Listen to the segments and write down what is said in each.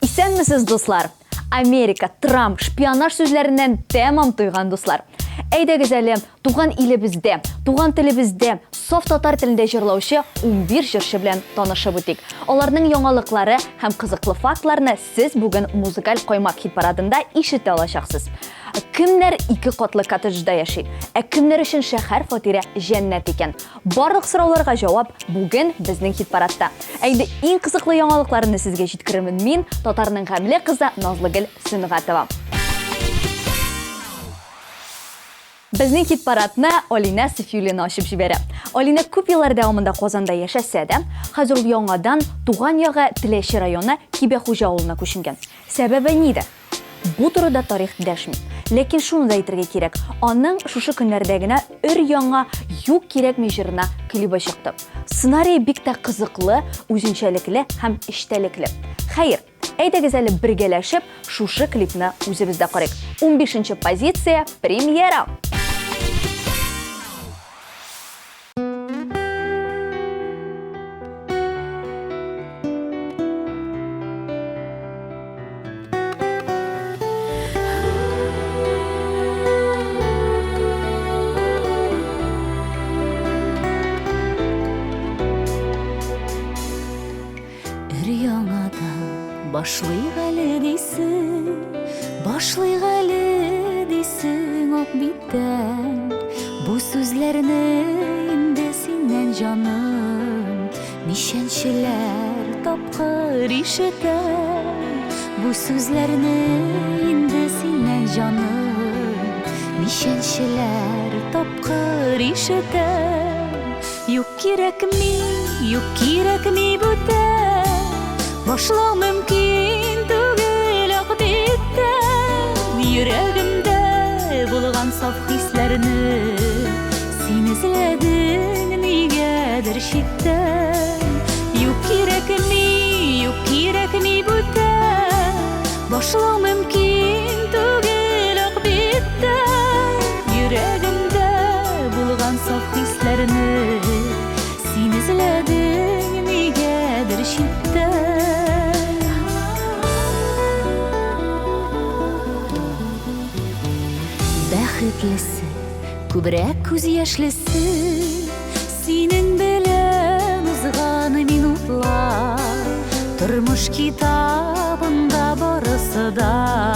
Исәнмесез, дуслар? Америка, Трамп, шпионаж сүзләреннән тәмам туйган, дуслар. Әйдәгез әле, туган илебездә, туган телебездә, саф татар телендә җырлаучы 11 җырчы белән танышып үтик. Аларның яңалыклары һәм кызыклы фактларны сез бүген музыкаль каймак хит парадында ишетә алачаксыз. Кемнәр 2 катлы коттеджда яши, кемнәр өчен шәһәр фатиры җәннәт икән? Барлык сорауларга җавап бүген безнең хит парадта. Әйдә, иң кызыклы яңалыкларны сезгә җиткеремен мин, татарның гамле кызы Назлыгөл Сөнгатова. Безнең хит парадны Алина Сафиуллина ачып җибәрә. Алина күп еллар дәвамында Казанда яшәсә дә, хәзер ул яңадан туган ягы Теләче районы Кибәхуҗа авылына күченгән. Сәбәбе нидә? Бу турыда тарих дәшми. Ләкин шуны да әйтергә кирәк. Аның шушы көннәрдә генә өр-яңа юк кирәкми җырына клипы чыкты. Сценарий бик тә кызыклы, үзенчәлекле һәм эчтәлекле. Хәер, әйдәгез әле бергәләшеп шушы клипны үзебездә карыйк. 15-нче позиция премьера. Башлыйк әле дисең ак биттән, бу сүзләрне инде синнән җаным, ничәнчеләр тапкыр ишетәм. Бу сүзләрне инде синнән җаным, ничәнчеләр тапкыр ишетәм. Юк кирәкми бүтән, башлау мөмкин түгел ак биттән. Йөрәгемдә булган саф хисләрне син эзләдең нигәдер читтән. Юк кирәкми бүтән, башлау мөмкин түгел ак биттән. Йөрәгемдә булган саф хисләрне син эзләдең нигәдер читтән. Бәхетлесе, күбрәк күз яшьлесе, синең белән узган минутлар. Тормыш китабында барысы да,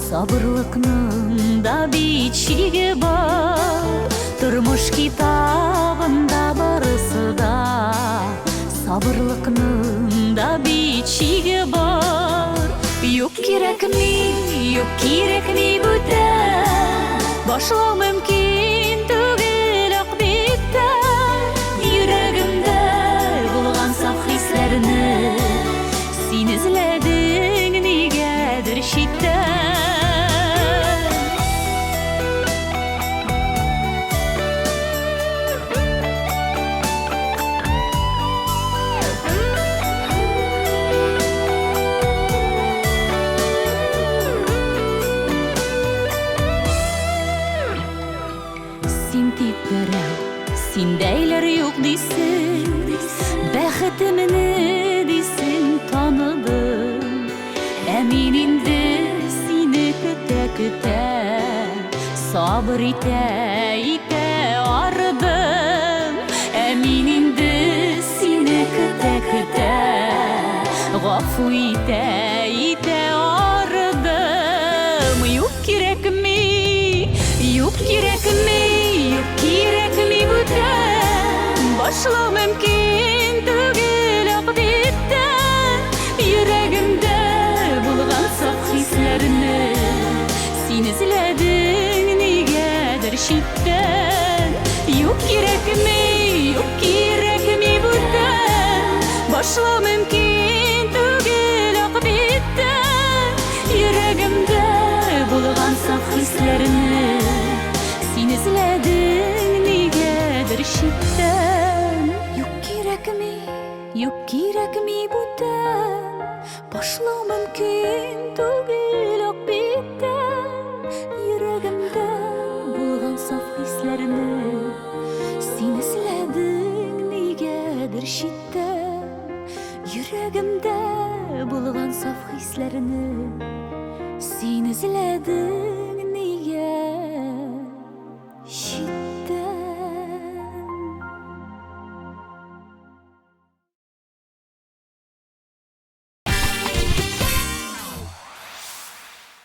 сабырлыкның да бичиге бар. Тормыш китабында барысы да, сабырлыкның да бичиге бар. Юк кирәкми бүтән, башлау мөмкин түгел ак биттән. Йөрәгемдә булган саф хисләрне син эзләдең нигәдер читтән. Синдәйләр юк дисең, бәхетемне дисең таныдым. Мин инде сине көтә, сабыр итә арыдым. Мин инде сине көтә, гафу итә арыдым. Юк кирәкми бүтән, башлау мөмкин түгел ак биттән. Йөрәгемдә булган саф хисләрне син эзләдең нигәдер читтән. Юк кирәкми бүтән, башлау мөмкин түгел ак биттән. Йөрәгемдә булган саф хисләрне син эзләдең нигәдер читтән. Юк кирәкми бүтән, башлау мөмкин түгел ак биттән. Йөрәгемдә Sen izledin niye şiddet.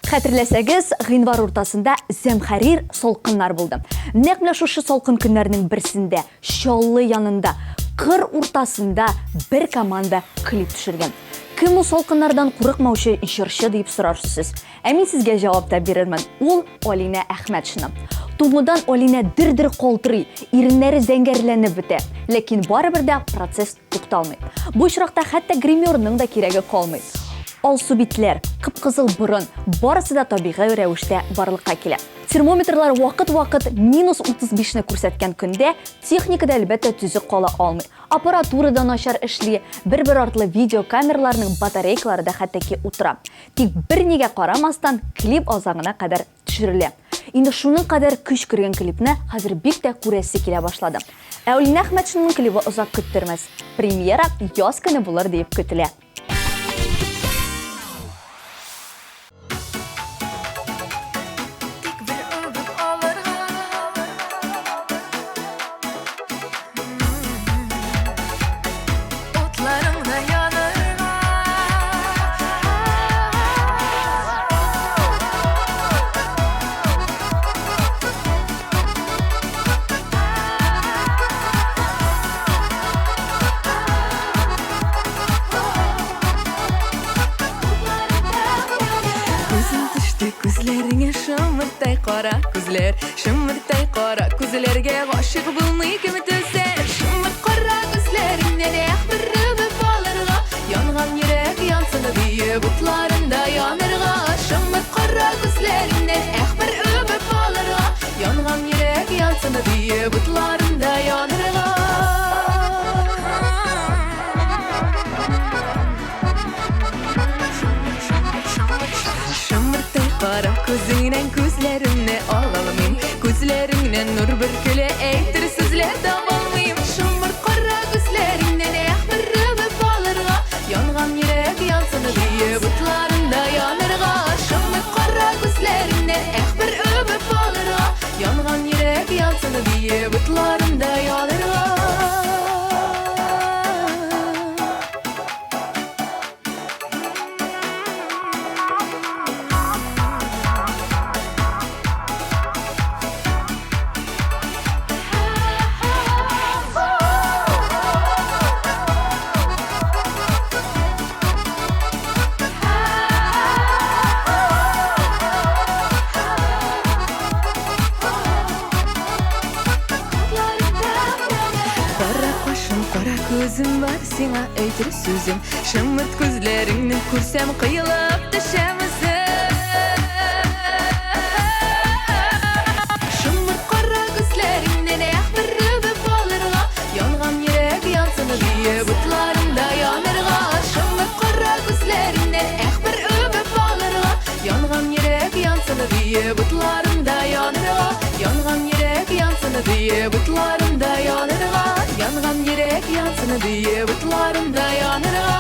Хәтерләсәгез, гыйнвар уртасында зәмхәрир солкыннар булды. Нәкъ менә шушы солкын көннәрнең берсендә, Чаллы янында, кыр уртасында бер команда клип төшергән. Кем ул солкыннардан курыкмаучы җырчы дип сорарсыз. Ә мин сезгә җавап та бирермен. Ул Алина Әхмәтшина. Туңудан Алина дир-дир калтырый, иреннәре зәңгәрләнеп бетә. Ләкин барыбер дә процесс тукталмый. Бу очракта хәтта гримерның да кирәге калмый. Алсу битләр, кып-кызыл борын, барысы да табигый рәвештә барлыкка килә. Термометрлар вакыт-вакыт -35-не күрсәткән көндә техникада әлбәттә түзек кала алмый. Аппаратура да начар эшли, бер-бер артлы видеокамераларның батарейкалары да хәтта утыра. Тик бернигә карамастан клип азагына кадәр төшерелә. Инде шуның кадәр көч кергән клипне хәзер бик тә күрәсе килә башлады. Алина Әхмәтшинаның клибы озак көттермәс. Премьера яз көне булыр дип көтелә. Күзләреңә шымыртай кара күзләр, шымыртай кара күзләргә гашык булмый кем төсәр. Шымыр кара күзләреңнән бер үбеп алырга, янган йөрәк янсын диеп утларында янырга. Шымыр кара күзләреңнән бер үбеп алырга, янган йөрәк янсын диеп утларында янырга. Kara gözünden gözlerimle alalım, gözlerinden nur bürküle eytir sizle davalmayım. Şımır kara gözlerinden bir öpüp alırga, yangan yürek yansın diye butlarında yanırga. Şımır kara gözlerinden bir öpüp alırga, yangan yürek yansın diye butlarında yanırga. Gözüm var sana eytir sözüm, şımırt gözlerini kursam kıyılıp düşemezim. Şımırt kara gözlerinden bir öpüp alırga, yangan yürek yansın diye butlarında yanırga. Şımırt kara gözlerinden bir öpüp alırga, yangan yürek yansın diye butlarında yanırga. Yangan yürek yansın diye butlarında yanırga. Yangan yürek yansın diye butlarında yanırga.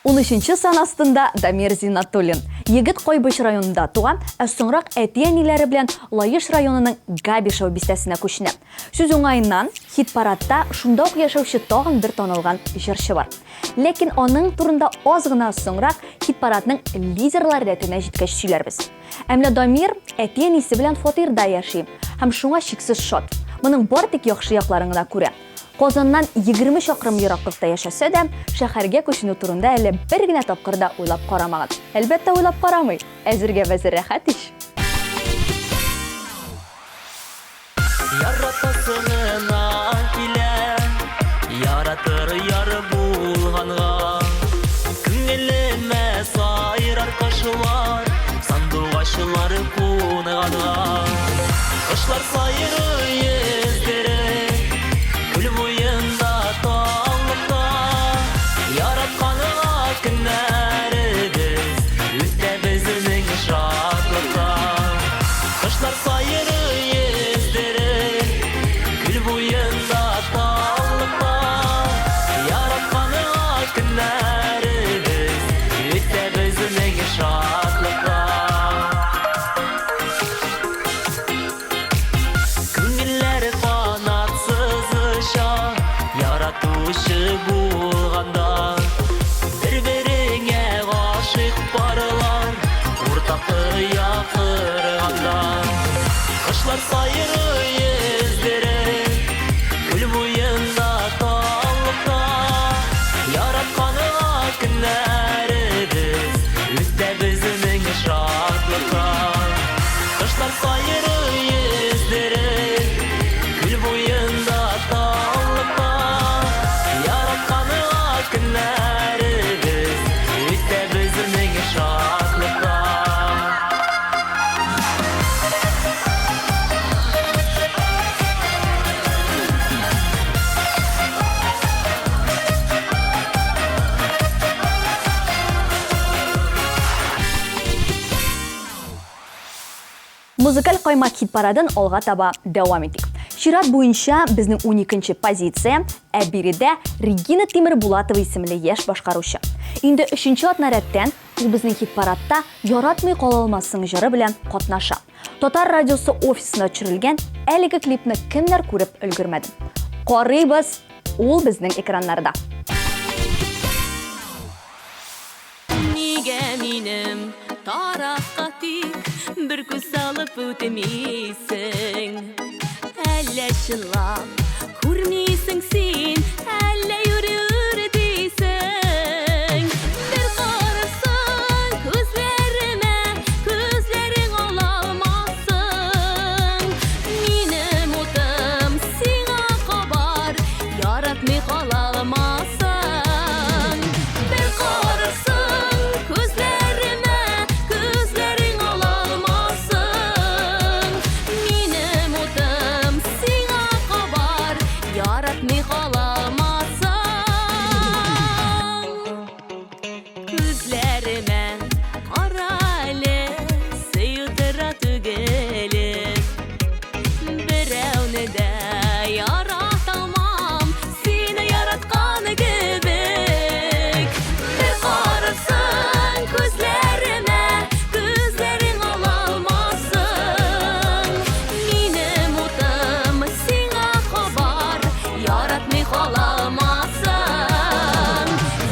Унынчы сан астында Дамир Зиннатуллин. Егет Койбыш районында туган, ә соңрак әти-әниләре белән Лаеш районының Габишев бистәсенә күченә. Сүз уңаеннан хит-парадта шунда ук яшәүче тагын бер танылган җырчы бар. Ләкин аның турында аз гына соңрак хит-парадның лидерлар рәтенә җиткәч сөйләрбез. Әмма Дамир әти-әнисе белән фатирда яши һәм шуңа чиксез шат. Моның бар тик яхшы якларын гына күрә. Казаннан 20 чакрым ераклыкта яшәсә дә, шәһәргә күченү турында әле бер генә тапкыр да уйлап карамаган. Әлбәттә уйлап карамый. Әзергә вәзир рәхәт иш. Яратасына килә, яратыр яр булганга. Күңелемә сайрар кашлар, сандугачлар куныганга. Кошлар сайрый йөзләре, күл буенда гашык булганда бер-береңе гашык барлар уртакы якырганда кышлар сайры йөзләре күл буенда таллыкта яратканга көннәребез үтә безнең шатлыкта кышлар сайры йөзләре күл буенда таллыкта яратканга көннәребез үтә безнең шатлыкта. Музыкаль каймак хит парадын алга таба дәвам итик. Чират буенча безнең 12нче позиция, ә биредә Регина Тимербулатова исемле яшь башкаручы. Инде 3нче атнарәттән ул безнең хит парадта яратмый кала алмассың җыры белән катнаша. Татар радиосы офисына төшерелгән әлеге клипны кемнәр күреп өлгермәде? Карыйбыз, ул безнең экраннарда. Нигә минем тарафка тик бер күз салып үтмисең? Әллә чынлап күрмисең син, әллә йөрер дисең? Бер карасаң күзләремә, күзләрең аламассың. Минем утым сиңа кабар, яратмый кала алмассың. Бер карасаң күзләремә, күзләрең аламассың. Минем утым сиңа кабар, яратмый кала алмассың. Күзләремә кара әле, сыйдыра түгеле. Берәүне дә ярата алмам, сине яратканы кебек. Бер карасаң күзләремә, күзләрең ала алмассың. Минем утым сиңа кабар, яратмый кала алмассың.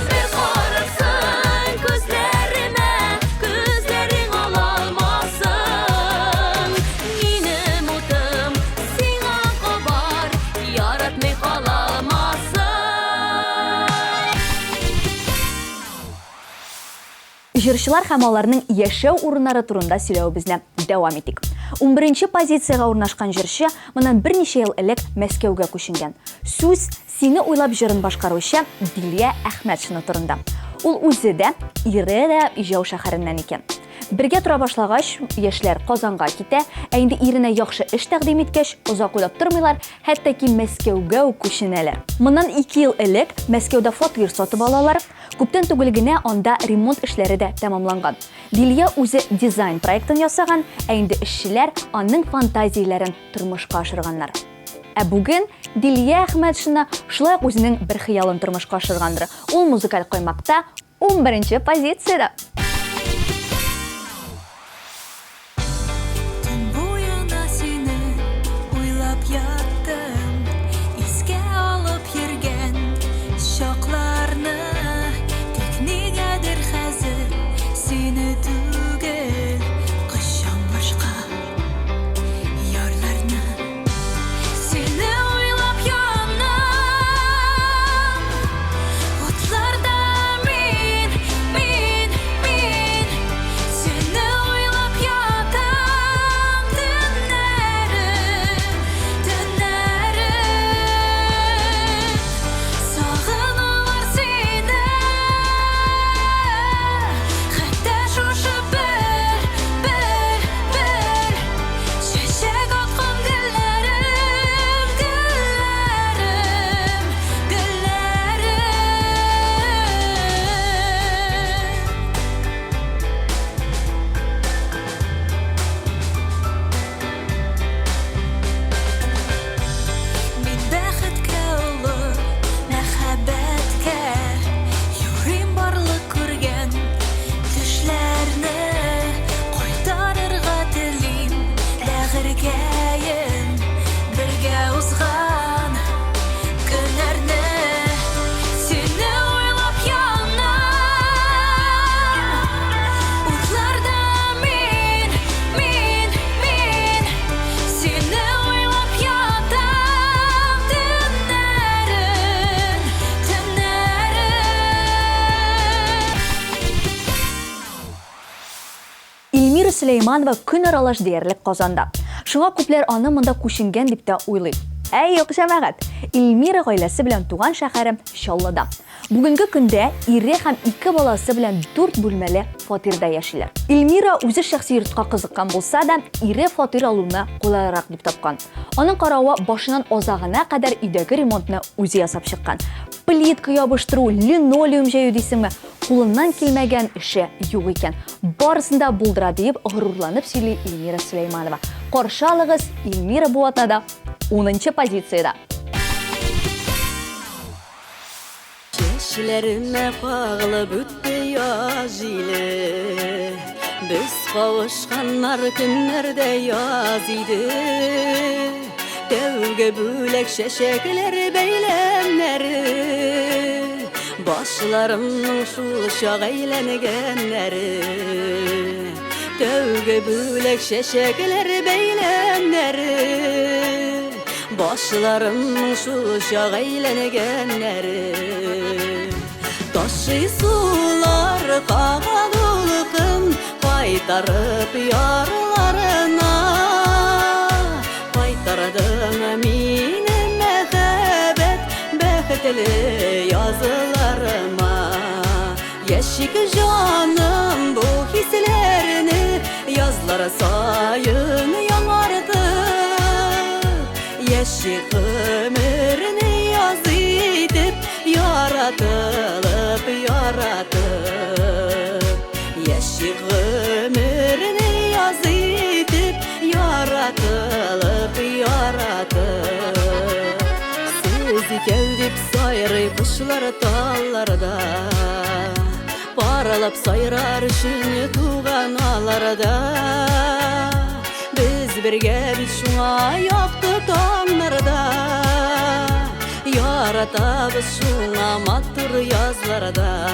Бер карасаң күзләремә, күзләрең ала алмассың. Минем утым сиңа кабар, яратмый кала алмассың. Җырчылар һәм аларның яшәү урыннары турында сөйләвебезне дәвам итик. 11нче позициягә урнашкан җырчы моннан берничә ел элек Мәскәүгә күченгән. Сүз «Сине уйлап» җырын башкаручы Дилия Әхмәтшина турында. Ул үзе дә, ире дә Ижау шәһәреннән икән. Бергә тора башлагач, яшьләр Казанга китә, ә инде иренә яхшы эш тәкъдим иткәч, озак уйлап тормыйлар, хәтта ки Мәскәүгә үк күченәләр. Моннан 2 ел элек Мәскәүдә фатир сатып алалар. Күптән түгел генә анда ремонт эшләре дә тәмамланган. Дилия үзе дизайн проектын ясаган, ә инде эшчеләр аның фантазияләрен тормышка ашырганнар. Ә бүген Дилия Әхмәтшина шулай ук үзенең бер хыялын тормышка ашыргандыр. Ул музыкаль каймакта 11нче позициядә. Төн буена сине уйлап яттым, искә алып йөргән чакларны. Тик нигәдер хәзер сине түгел, кышан башка ярларны. Сине уйлап янам, утларда мин Сулейманова күн аралаш диярлек Казанда. Шуңа күпләр аны монда күченгән дип тә уйлый. Юк җәмәгать. Эльмира гаиләсе белән туган шәһәре Чаллыда. Бүгенге көндә ире һәм 2 баласы белән 4 бүлмәле фатирда яшиләр. Эльмира үзе шәхси йортка кызыккан булса да, ире фатир алуны кулайрак дип тапкан. Аның каравы башыннан азагына кадәр өйдәге ремонтны үзе ясап чыккан. Плитка ябыштыру, линолеум җәю дисеңме, кулыннан килмәгән эше юк икән. Барысында булдыра дип горурланып сөйли Эльмира Сулейманова. Каршы алыгыз, Эльмира бу атнада 10-нчы позицияда. Кешелерime kağılıp öttü yaz ile Biz kavuşkanlar günlerde yaz idi Devge bülek şeşekler beylemleri Başlarımın şu şaq eylengenleri Devge bülek şeşekler beylemleri Başlarımın şu şaq eylengenleri Taşı sular kağadılgın Kaytarıp yarlarına Kaytardın mini mehebet Bekhteli yazılarıma Yeşik canım bu hislerini Yazlara sayın yanardı Yeşik ömrünü yaz edip Yaratılıp Yeşik ömrünü yaz edip Yaratılıp Sizi gelip sayrı kışlar dallarda Paralap sayrar şini tuğan alarda Biz birge biz şuna yaptı tanlarda Yaratabız şuna matır yazlarda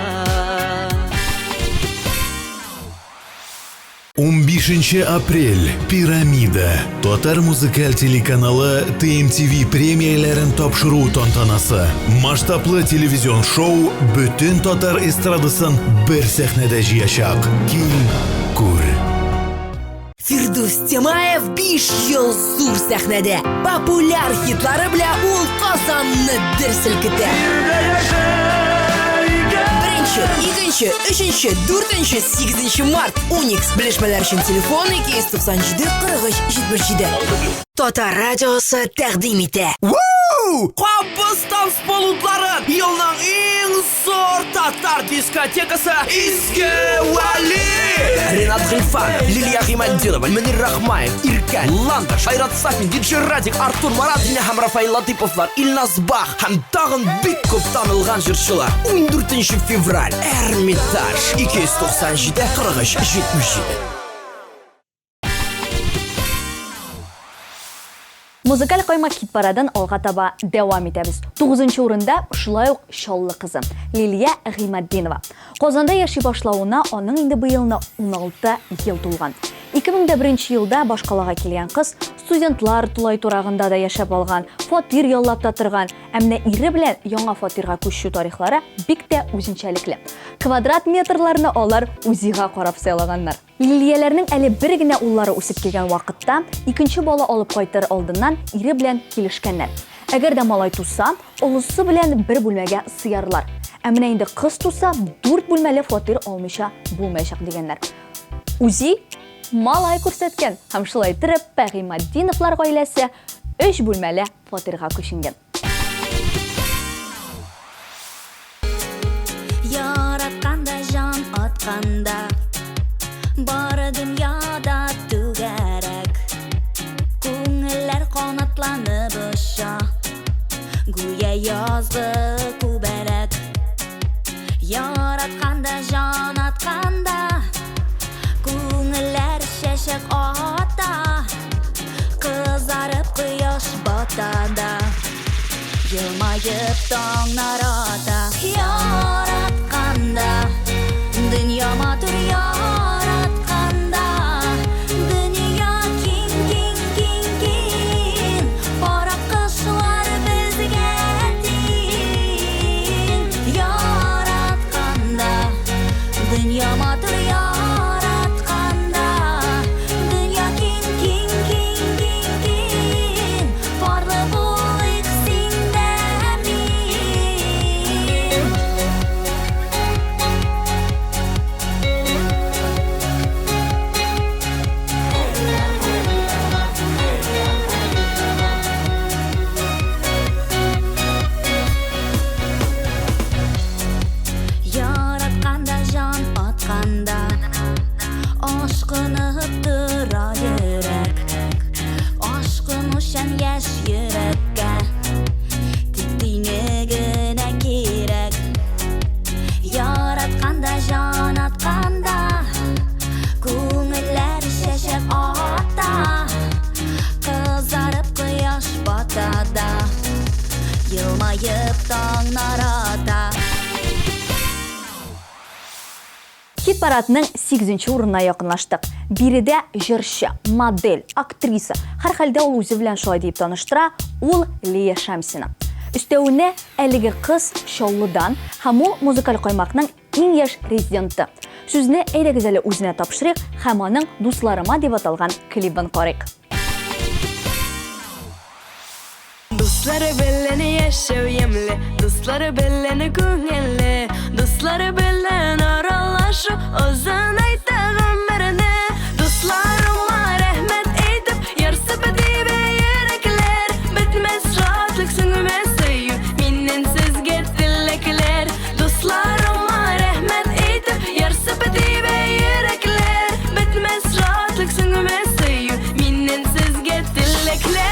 15 апрель. Пирамида. Татар музыкаль телеканалы TMTV премияларын тапшыру тантанасы. Масштаблы телевизион шоу бүтін татар эстрадасын бер сәхнәдә җыячак. Кил, күр. Фирдус Темаев 5 ел зур сәхнәдә. Популяр хитлары белән ул Казанны дер селкетә. Birinci, 2, 3, 4, 8 март. Unix белешмәләр өчен телефон 297 43 77. Татар радиосы тәкъдим итә. Кабыстан сполутларын елның иң зор татар дискотекасы Изге Вали! Ренат Гыйфан, Лилия Гимаддинова, Мөнир Рахмаев, Иркән, Ландаш, Айрат Сафин, Диджей Радик, Артур Маратина һәм Рафаил Латиповлар, Илназ Бах һәм тагын бик күп танылган җырчылар. 14 февраль, Эрмитаж, 297 43 77. Музыкаль каймак хит парадан алга таба дәвам итәбез. 9-нчы урында шулай ук Чаллы кызы Лилия Гыймаддинова. Казанда яши башлауына аның инде быелны 16 ел тулган. 2001 елда башкалага килгән кыз студентлар тулай турагында да яшәп алган, фатир яллап та торган, әмма ире белән яңа фатирга күчү тарихлары бик тә үзенчәлекле. Квадрат метрларны алар үзига карап сайлаганнар. Лилияләрнең әле бер генә уллары үсеп килгән вакытта, икенче бала алып кайтыр алдыннан ире белән килешкәннәр. Әгәр дә малай туса, олысы белән бер бүлмәгә сыярлар. Әмма инде кыз туса, 4 бүлмәле фатир алмыйча булмаячак дигәннәр. Үзи малай күрсәткән һәм шулай итеп Гыймаддиновлар гаиләсе 3 бүлмәле фатирга күченгән. Яратканда жан атканда бары дөньяда түгәрәк күңелләр канатланып оша гүя язгы күбәрәк Яратканда жан атканда күңелләр шәшәк ата кызарып кояш батада Елмайып таңнар ата Яратканда дөнья матур яратканда дөнья киң Пара кышлар безгә тиң Яратканда дөнья матур яратканда хит-парадының 8-нче урынына якынлаштык. Биредә җырчы, модель, актриса, һәр хәлдә ул үзе белән шулай дип таныштыра, ул Лия Шамсина. Өстәвенә әлеге кыз Чаллыдан һәм ул музыкаль каймакның иң яшь резиденты. Сүзне әйдәгез әле үзенә тапшырыйк һәм аның дусларыма дип аталган клибын карыйк. Дуслары белән яшәү ямлы, дуслары белән күңелле, дуслары белән аралашу озын айта гомерне. Дусларыма рәхмәт әйтеп, ярсып дибе йөрәкләр, бетмәс шатлык сүнгмәс сөю, миннән сезгә теләкләр. Дусларыма рәхмәт әйтеп, ярсып дибе йөрәкләр, бетмәс шатлык сүнгмәс сөю, миннән сезгә теләкләр.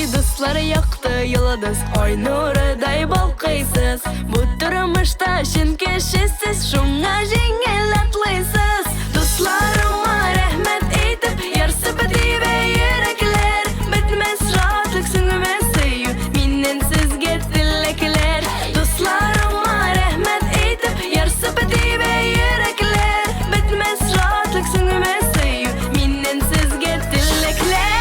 Дуслары яқты йылдыз, ай нурыдай балкыйсыз. Бу тормышта шын кешесез, шуңа жеңел атлыйсыз. Дусларыма рәхмәт әйтеп, ярсып дибе йөрәкләр, бетмәс шатлык сүнгмәс сөю, миннән сезгә теләкләр. Дусларыма рәхмәт әйтеп, ярсып дибе йөрәкләр, бетмәс шатлык сүнгмәс сөю, миннән сезгә теләкләр.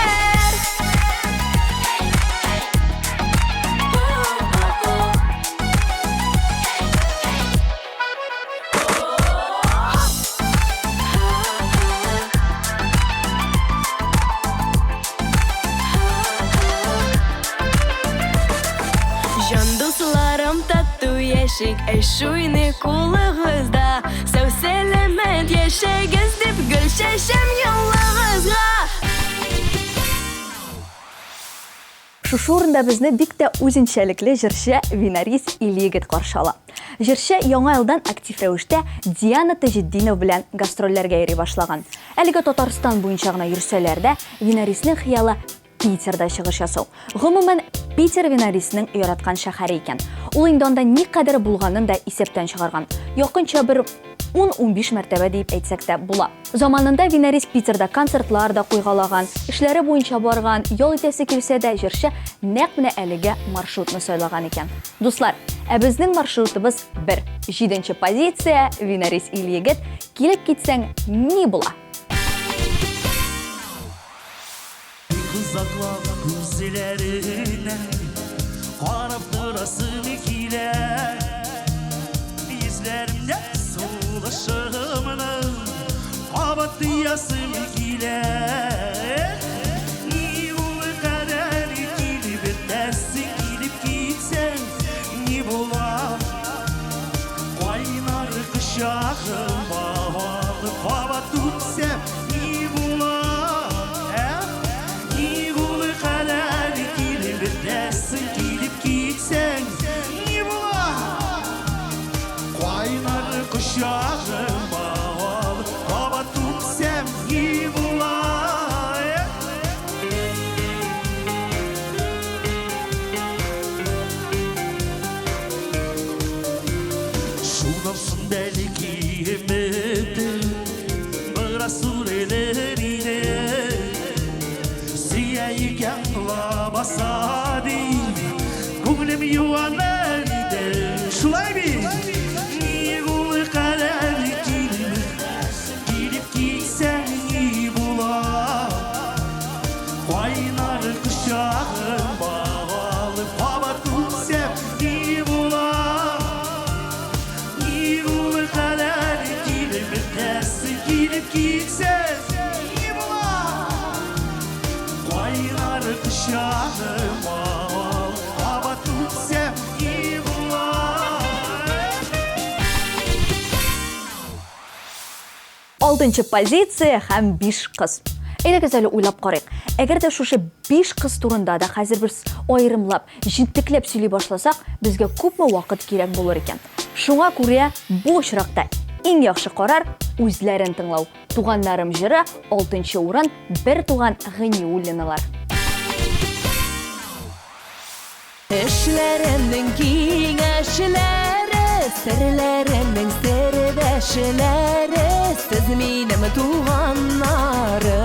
Дусларым тату яшик, шуйны кулыгызда. Сау сәләмәт яшәгез дип гөл чәчәм ялыгызга. Шушы урында безне бик тә үзенчәлекле җырчы Винарис Илигит каршы ала. Җырчы яңа елдан актив рәвештә Диана Таҗетдинова белән гастрольләргә йөри башлаган. Әлегә Татарстан буенча гына йөрсәләр дә, Винарисның хыялы Питерда чыгыш ясау. Гомумән, Питер Винарисның яраткан шәһәре икән. Ул инде анда никадәр булганын да исәптән чыгарган. Якынча бер 10-15 мәртәбә дип әйтсәк тә була. Заманында Винарис Питерда концертлар да куйгалаган, эшләре буенча барган, ял итәсе килсә дә җырчы нәкъ менә әлеге маршрутны сайлаган икән. Дуслар, безнең маршрутыбыз 1. 7-нче позиция Винарис Илигит. Килеп китсәң ни була? Kızaklar gözlerine Karab durasın ikile Bizlerimde soğulaşımını Abattıyasın ikile Ni ulu kadar ikili bitmezsin Gidip gitsen ni bulam Kaynar kışağım Havalı hava tutsam ni bulam Gidip gitsen ni bulam Kaynar kuşağım bağlı Hava tutsam ni bulam Şunamsın belki yemedim Biraz sürelerine Siyayı yanla basadi Gönlüm yuvarlardı Şulay bir Niye gülü karar Gidip gitsen iyi bulam Kaynar kuşağım bağlı Hava tutsam iyi bulam Niye gülü karar Gidip gitsen iyi bulam Kaynar kuşağım Hava tutsam iyi bulam 6-нчы позиция һәм 5 кыз. Әйдәгез әле уйлап карыйк. Әгәр дә шушы 5 кыз турында да хәзер без аерымлап, җентекләп сөйли башласак, безгә күпме вакыт кирәк булыр икән. Шуңа күрә бу очракта иң яхшы карар үзләрен тыңлау. Туганнарым җыры 6-нчы урын, бер туган Гыниуллиналар. Эшләремнең киңәшләре, серләремнең сердәшләре, сез минем туганнарым.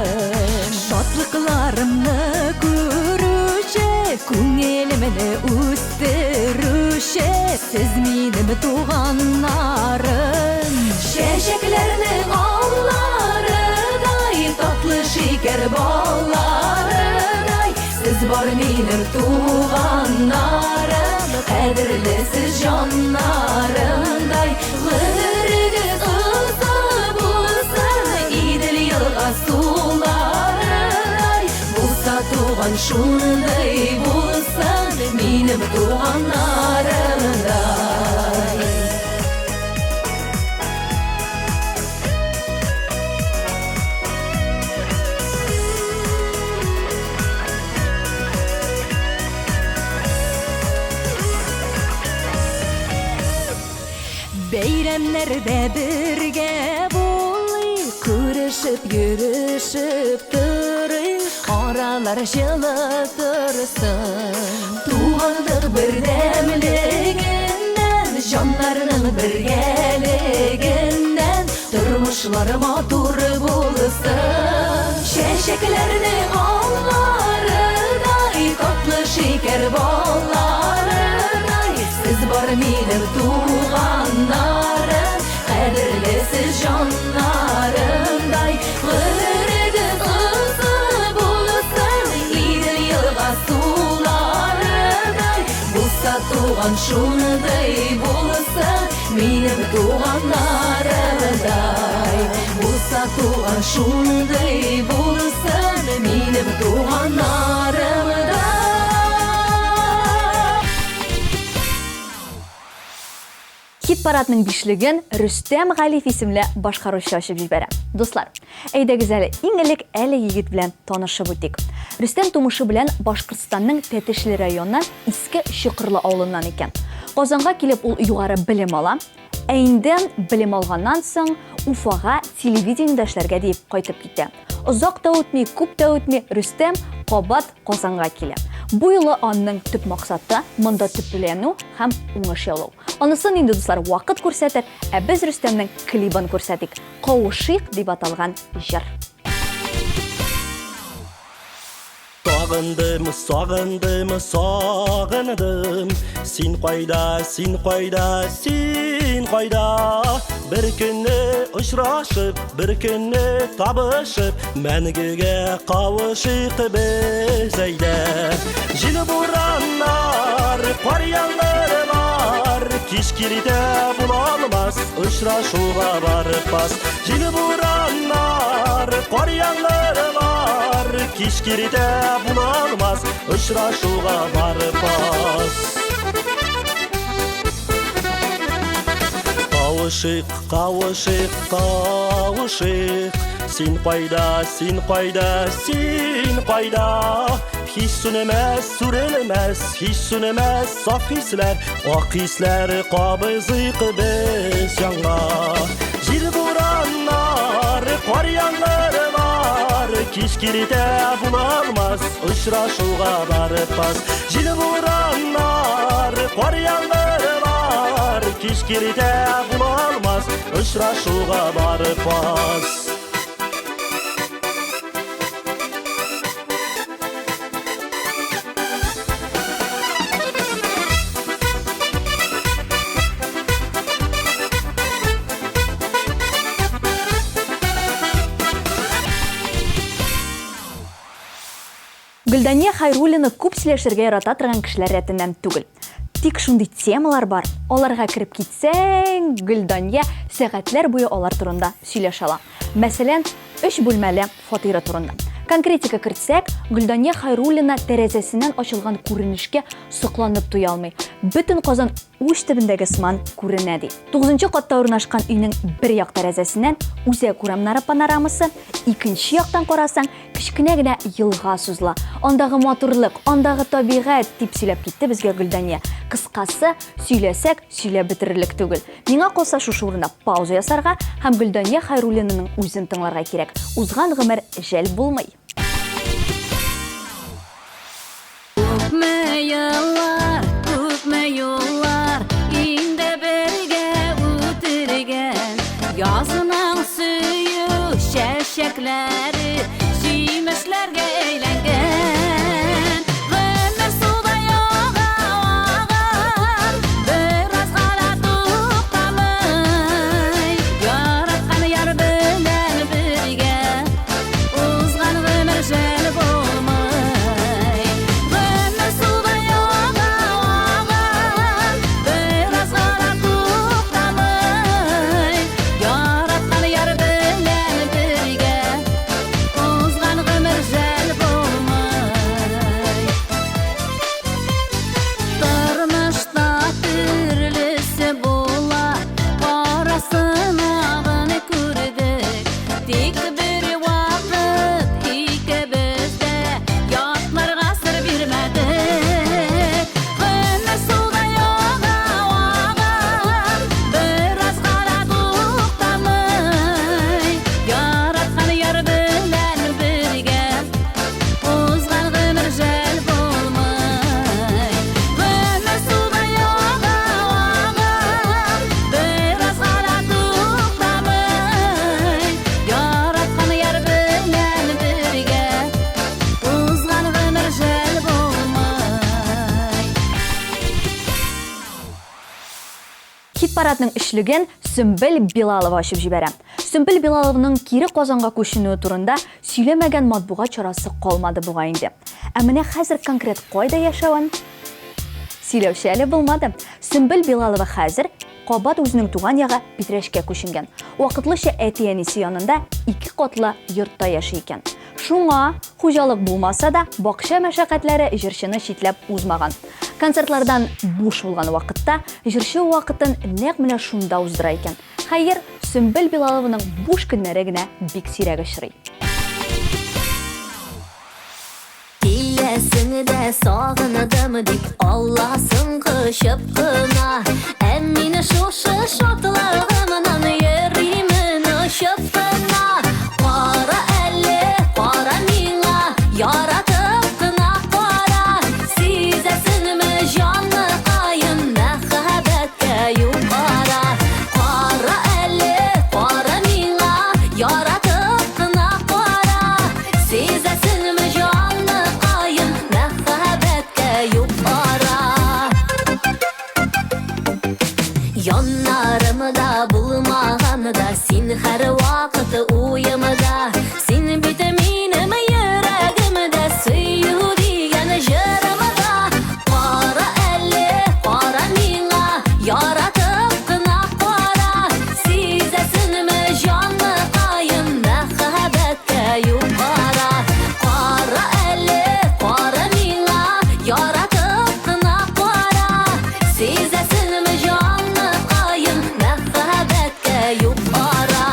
Шатлык Kızıklarımı görüşe, Көңеліміні өстіруші, Siz менің туғанларым. Шешекlerinin ağlarıday, Tatlı şeker ballarıday, Siz var менің туғанларım. Қадірлі siz жанларымдай, Ғырығыз ызы болсын, Иділ елға суларыдай, Болса туған шуындай болсын, Менің туғанларымдай. Бәйрәмнәрдә бергә булый, күрешеп, йөрешеп торый, аралар җылы торсын. Тугандык бердәмлегеннән, җаннарның бергәлегеннән, тормышлар матур булсын. Чәчәкләрнең алларыдай, татлы шикәр балларыдай, Siz бар минем туганнарым, кадерле siz жаннарымдай. Гырыгыз ызы булсын, Идел елга суларыдай, Булса туган шуныдай булсын, Минем туганнарымдай. Булса туган шуныдай булсын, Минем туганнарымдай. Хит парадның бишлеген Рөстәм Галиф исемле башкаручы ачып җибәрә. Дуслар, әйдәгез иң элек әле егет белән танышып үтик. Рөстәм тумышы белән Башкортстанның Тәтешле районыннан Иске Чокырлы авылыннан икән. Казанга килеп ул югары белем ала. Ә инде белем алганнан соң Уфага телевидениедә эшләргә дип кайтып китә. Озак та үтми, күп тә үтми Рөстәм кабат Казанга килә. Бу юлы аның төп максаты монда төпләнү һәм уңыш яулау. Анысын инде дуслар вакыт күрсәтер, ә без Рөстәмнең клибын күрсәтик. Кавышыйк дип аталган җыр. Сағындым, сағындым, сағындым, Син қайда, син қайда, син қайда. Бір күні ұшырашып, бір күні табышып, мәңгіге қауышыйық біз әйдә. Жел бураннар, қар яңгыры бар, кешкілде була алмас, ұшырашуға барып бас. Жел бураннар, қар яңгыры бар, кешкілде була алмас, ұшырашуға барып бас. Қауышыйық, қауышыйық, қауышыйық, Син қайда, син қайда, син қайда. Hiç sönmez, sürülmez, hiç sönmez saf hisler, ak hisler kabızıyık biz yana. Jil buranlar, kar yanları var, kişkirde bulanmaz, uçraşuğa barıp bas. Jil buranlar, kar yanları var, kişkirde bulanmaz, uçraşuğa barıp bas. Гөлдәния Хайруллина күп сөйләшергә ярата торган кешеләр рәтеннән түгел. Тик шундый темалар бар. Аларга кирип китсәң, Гөлдәния сәгатьләр буе алар турында сөйләшә ала. Мәсәлән, 3 бүлмәле фатиры турында. Конкретика кертсәк, Гөлдәния Хайруллина тәрәзәсеннән ачылган күренешкә сокланып туя алмый. Бөтен Казан уч төбендәге сыман күренә ди. 9нчы катта урнашкан өйнең бер як тәрәзәсеннән Үзәк урамнары панорамасы, икенче яктан карасаң, кичкенә генә елга сузыла. Андагы матурлык, андагы табигать дип сөйләп китте безгә Гөлдәния. Кыскасы, сөйләсәк, сөйләп бетерерлек түгел. Миңа калса шушы урында пауза ясарга һәм Гөлдәния Хайруллинаның үзен тыңларга кирәк. Узган гомер жәл булмый. Күпме юллар, инде бергә үтергән. Язының сөю чәчәкләре, yemishlarga aylangan. G'amlar suvda yog'ar, biraz g'ala to'xtamay, yaratgan yar bilan birga o'zgan g'amlar jal bo'lmay. G'amlar suvda yog'ar, biraz g'ala to'xtamay, yaratgan yar bilan birga o'zgan g'amlar jal bo'lmay. Turmushda turlisi bo'lar, qorasini ko'rdik. Tek bir vaqt ikkimizda yotlarga sir bermadik. G'amlar suvda yog'ar, biraz g'ala to'xtamay, yaratgan yar bilan birga o'zgan g'amlar jal bo'lmay. G'amlar suvda yog'ar, biraz g'ala to'xtamay, yaratgan yar bilan birga o'zgan g'amlar jal bo'lmay. Hit paradның ішлігін Сүмбіл Билалова ашып жібәрі. Сүмбіл Билаловның кері Қозанға көшінуі турында сөйлемеген матбуға чарасы қалмады бұға инде. Әміне хәзір конкрет қойда яшауын? Сөйлеуші әлі болмады. Сүмбіл Билалова хәзір Қобат өзінің туған яға Петрешке көшінген. Уақытлыша әтиенесі янында 2 қотлы йортта яшый екен. Шуңа хужалық булмаса да, бақша мәшәкатьләре җырчыны шитләп узмаган. Концертлардан буш булган вакытта җырчы вакытын нәкъ менә шунда уздыра икән. Хәер, Сүмбіл Билалованың буш көннәре генә бик сирәк очрый. Тилесini de sağınadım dik Allah'sın kışıp kına Emmini şoşı şotlağımdan yerimin ışıp kına Para elli, para mina Yaratıp kına para Sizesin mi canlı kayın Mehebetke yukarı Para elli, para mina Yaratıp kına para Sizesin mi canlı kayın Mehebetke yukarı Yanlarımda bulmağanda Sin her vakit uyumda Sin vitaminim yüreğimde Suyu diyen jırımda Para elli, para mina Yaratıp kına para Sizesin mi canlı kayın Mehebetke yukarı Para elli, para mina Yaratıp kına para Sizesin mi canlı kayın Mehebetke yukarı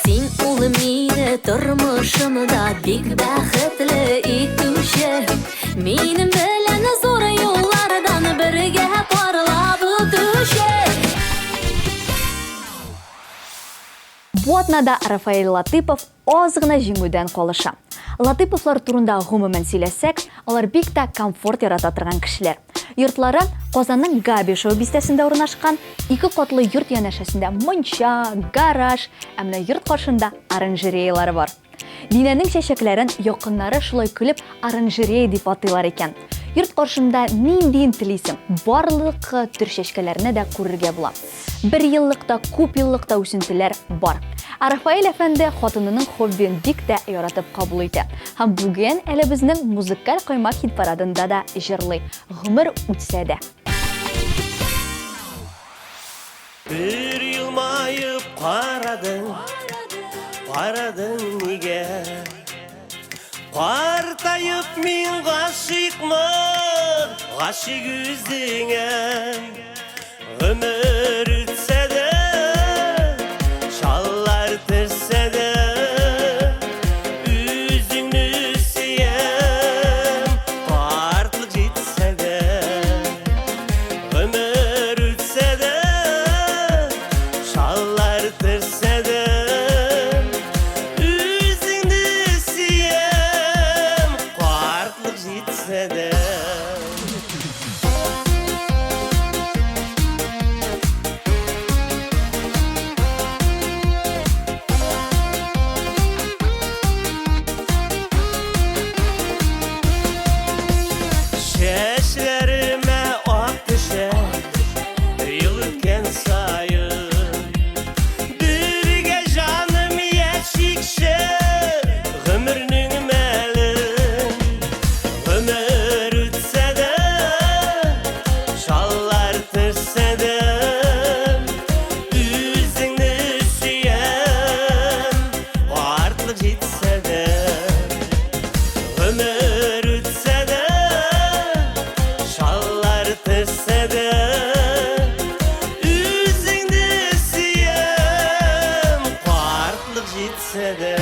Син ул мине тормышымда бик бәхетле итүче Минем белән зур юллардан бергә барлап үтүче Бу атнада Рафаэль Латыпов аз гына җиңүдән калыша. Латыповлар турында гомумән сөйләсәк, алар бик тә комфорт ярата торган кешеләр. Йортлары Казанның Габи шоу бистәсендә урнашкан, 2 катлы йорт янәшәсендә монча, гараж, ә менә йорт каршында оранжереялары бар. Линәнең чәчәкләрен якыннары шулай көлеп оранжерея дип атыйлар икән. Йорт каршында ниндиен телисең, барлык төр чәчкәләрне дә күрергә була. 1 еллыкта, күп еллыкта үсентеләр бар. Рафаэль әфәнде хатынының хоббин бик тә яратып кабул итә. Һәм бүген әле безнең музыкаль каймак хит парадында да җырлый. Гомер үтсә дә. Bir yılmayıp qaradın nige Partayıp min gaşıkmın Gaşık yüzüne Ömür ütse de Şallar tırse de Üzünü siyem Partlık jitse de Ömür ütse de Şallar tırse de Üzünü siyem Partlık jitse de Çeşlerime ak düşer yıl ötken sayın Birge canım yeşikşe ömrünün melin Ömür ütse de şallar tırse de Üzünü süyen o artık gitse de Ömür ütse de şallar tırse de Üzünü süyen o artık gitse de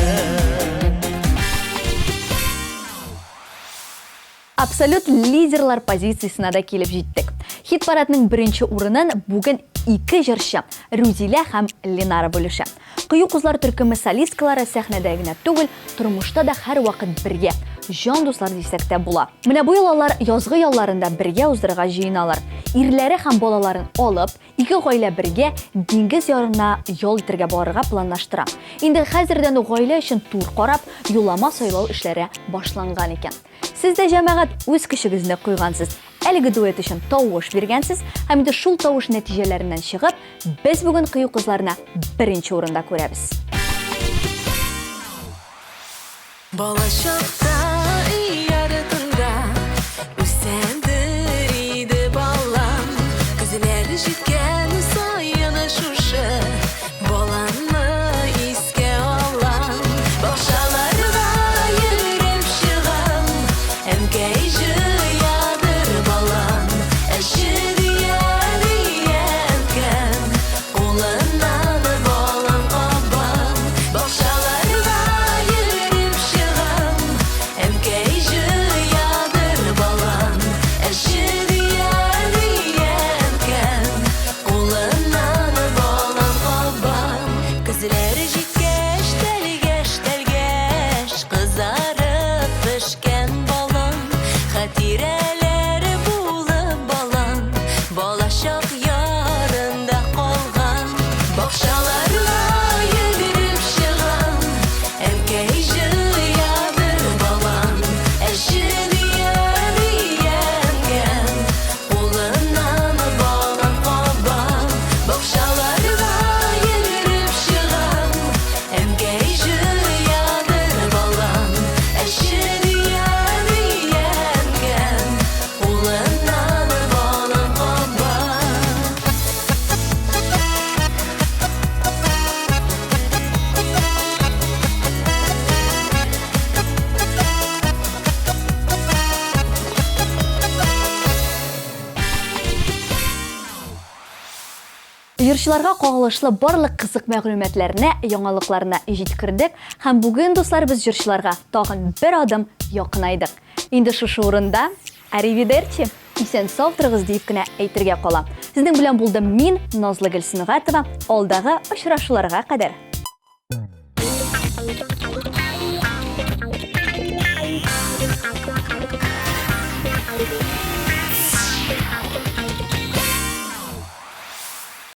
Absolut лидерлар позициясына да келіп жеттік. Хит парадының бірінші орынын бүгін екі жыршы Рузилә һәм Ленара бөліші. Қию қызлар түркімі солисткалары сәхнәдә генә түгел, тормышта да һәр вакыт бергә. Жан дуслар дисәк тә була. Менә бу яллар язгы ялларында бергә уздырырга җыеналар. Ирләре һәм балаларын алып, ике гаилә бергә диңгез ярына ял итәргә барырга планлаштыра. Инде хәзердән үк гаилә өчен тур карап, юлама сайлау эшләре башланган икән. Сез дә җәмәгать үз кешегезне куйгансыз. Әлеге дуэт өчен тавыш биргәнсез һәм инде шул тавыш нәтиҗәләреннән чыгып, без бүген кыю кызларны беренче урында күрәбез. Балачакта яратында үсәндер иде балам Күзләре җиткән саен шушы баланы искә алам Бакчаларга йөреп чыгам әнкәй җыядыр балам Әше диян улыннан балам абам Бакчаларга йөреп чыгам әнкәй җыядыр балам Әше диян улыннан балам абам Күзләре җиткәч тәлгәш кызарып пешкән балам Хатирәләре булып балам балачак ярында калган Бакчаларга йөгереп чыгам әнкәй җыядыр балам Әше диян улыннан балам абам Бакчаларга йөгереп чыгам әнкәй җыядыр балам Әше диян улыннан балам абам Йырчыларга кагылышлы барлык кызык мәгълүматларны, яңалыкларны җиткердек һәм бүген дуслар без җырчыларга тагын бер адым якынайдык. Инде шушы урында Аривидерчи, исән сау торыгыз дип кенә әйтергә кала. Сезнең белән булдым мин, Назлы Гөлсингатова. Алдагы очрашуларга кадәр. Thank you.